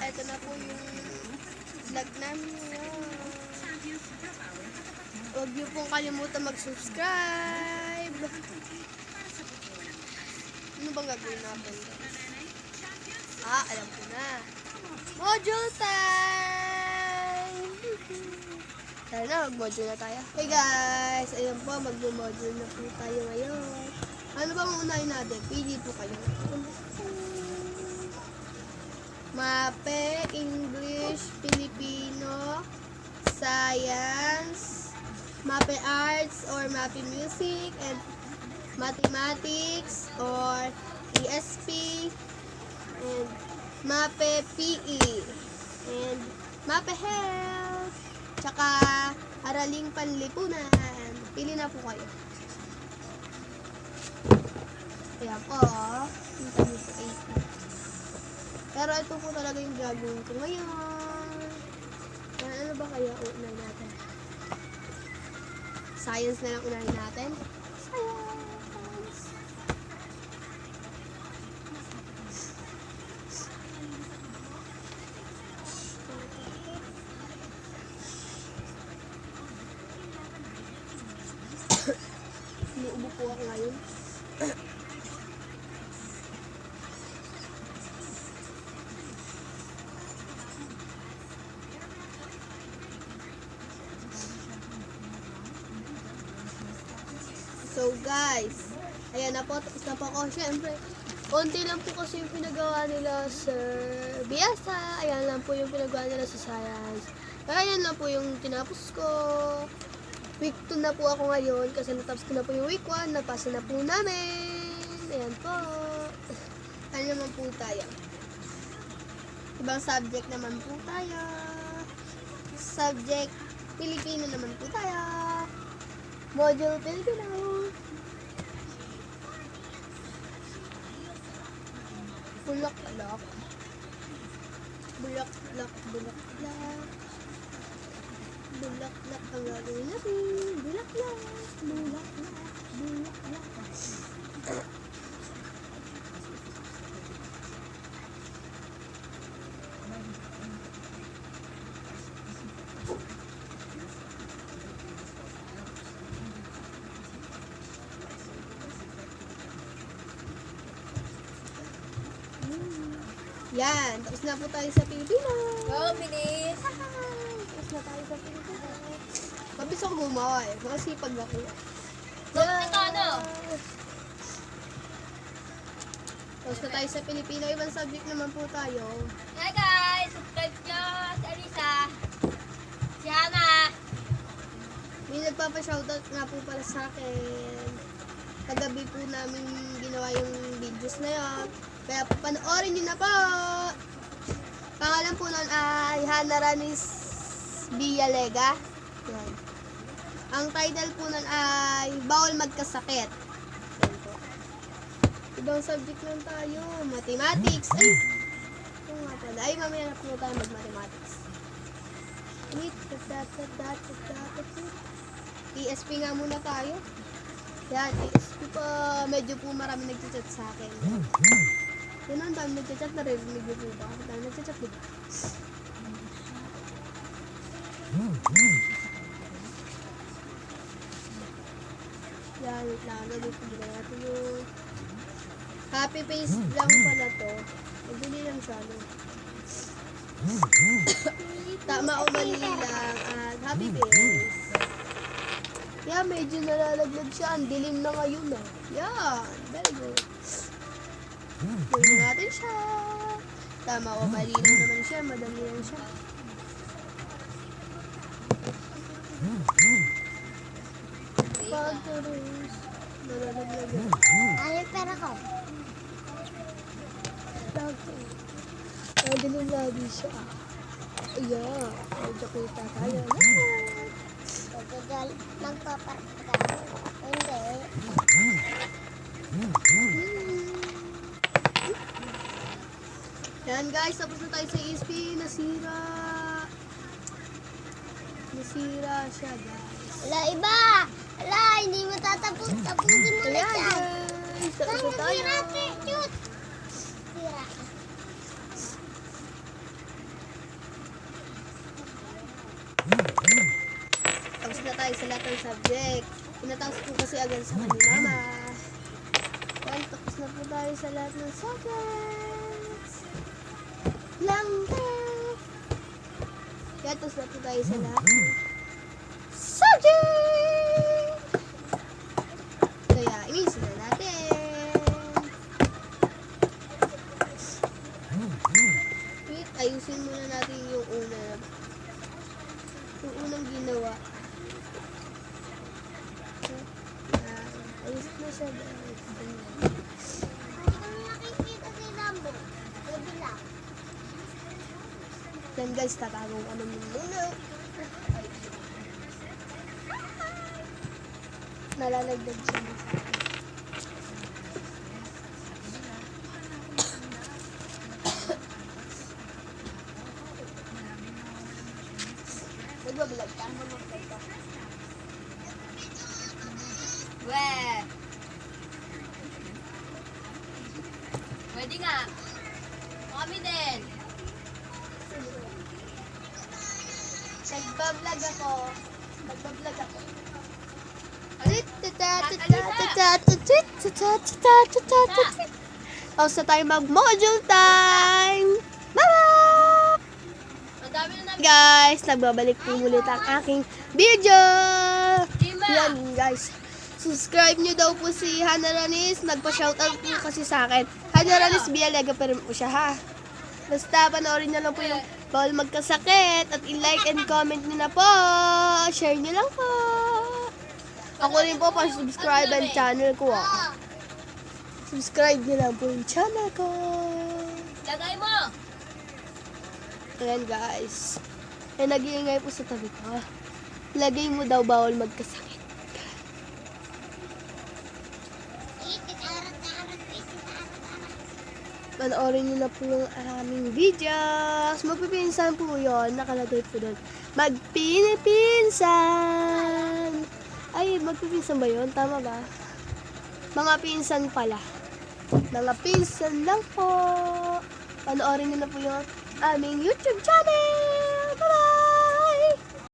Ito na po yung vlog namin ngayon. Huwag niyo pong kalimutan mag-subscribe. Ano bang gagawin natin? Alam ko na. Module time! Tara na, mag-module na tayo. Hey guys, ayun po, mag-module na po tayo ngayon. Ano bang unahin natin? Pili po kayo. Mape, English, Filipino, Science, Mape Arts or Mape Music, and Mathematics or ESP, and Mape PE, and Mape Health, tsaka Araling Panlipunan. Pili na po kayo. Ayan po, kita niyo po 80. Pero ito po talaga yung gagawin ko ngayon. Ano ba kaya unahin natin? Science na lang unahin natin. Science! Inuubo po ako ngayon. So guys, ayan na po, tapos na po ako. Siyempre, konti lang po kasi yung pinagawa nila sa Biasa. Ayan lang po yung pinagawa nila sa Science. Ayan lang po yung tinapos ko. Week 2 na po ako ngayon kasi natapos ko na po yung week 1. Napasa na po namin. Ayan po. Ano naman po tayo? Ibang subject naman po tayo. Subject Pilipino naman po tayo. Module Filipino. Bulaklak. Bulaklak, bulaklak. Bulaklak ang gagawin natin. Bulaklak, bulaklak, bulaklak. Yan, tapos na po tayo sa Pilipinas. Go, bilis! Tapos na tayo sa Pilipinas. Mabilis ako gumawa eh. Makasipag ako. Ito ano? Tapos na tayo sa Pilipino. Ibang subject naman po tayo. Hey guys! Subscribe nyo si Alisa. Si Hana. May nagpapa-shoutout nga po pala sa akin. Kagabi po namin ginawa yung videos na yun. Kaya po panoorin nyo na po. Pangalan po nun ay Hana Ranis Villalega. Yan. Ang title po nun ay Bawal Magkasakit. Yan po. Ibang subject lang tayo. Mathematics. Ay! Ito nga pala. Ay, mamaya na po tayo mag-mathematics. ESP nga muna tayo. Yan, ESP pa. Medyo po marami nag-chat sa akin. Yan ang dami nag-chat. Narinig niyo po ba? Ang dami nag-chat diba? Yan, wait lang. Gagawin po ba natin yung copy paste lang pala to. Madali lang siya. No? Tama o mali lang at happy paste. Yeah, medyo nalalaglag siya. Ang dilim na ngayon ah. Yeah, very good. Gawin natin siya. Tama o mali lang naman siya. Madali lang siya. Pagkaros. Nalalaglag yan. Ano yung pera ko? Madilim lagi siya. Yeah, medyo kita tayo. Magpaparta. Hindi. Yan guys, tapos na tayo sa ESP. Nasira. Nasira siya guys. Wala iba! Wala, hindi mo tapusin mo na Ayan siya. guys, tapos na tayo. Sira. Tapos na tayo sa lahat ng subject. Pinatapos po kasi agad sa ni Mama. Yan, tapos na po tayo sa lahat ng subjects. Lang yan, tapos na po tayo sa lahat ng subject. Kaya, imisin na natin. Wait, ayusin muna natin yung unang ginawa. Ayos na siya. Then guys, tatagong ano muna. Nalalagdag siya na sa akin. Nagbablog ka? Nagbablog ka? Weh. Pwede nga. Kami din. Nagbablog ako. Nagbablog ako. Tapos na tayo mag-module time! Bye-bye! Ang dami na namin. Guys, nagbabalik po ulit ang aking video! Dima. Yan guys. Subscribe nyo daw po si Hana Ranis. Nagpa-shoutout po kasi sa akin. Hana Ranis Bialega pa rin po siya ha. Basta panoorin nyo lang po yung bawal magkasakit. At i-like and comment nyo na po. Share nyo lang po. Ako rin po pa-subscribe ang channel ko. Subscribe nyo lang po yung channel ko. Lagay mo. Ayan guys. Eh, nag-iingay po sa tabi ko. Lagay mo daw bawal magkasakit. Panoorin nyo na po yung aming videos. Magpipinsan po yun. Nakalagay po doon. Magpinipinsan. Ay, magpipinsan ba yun? Tama ba? Mga pinsan pala. Mga pinsan lang po. Panoorin nyo na po yung aming YouTube channel.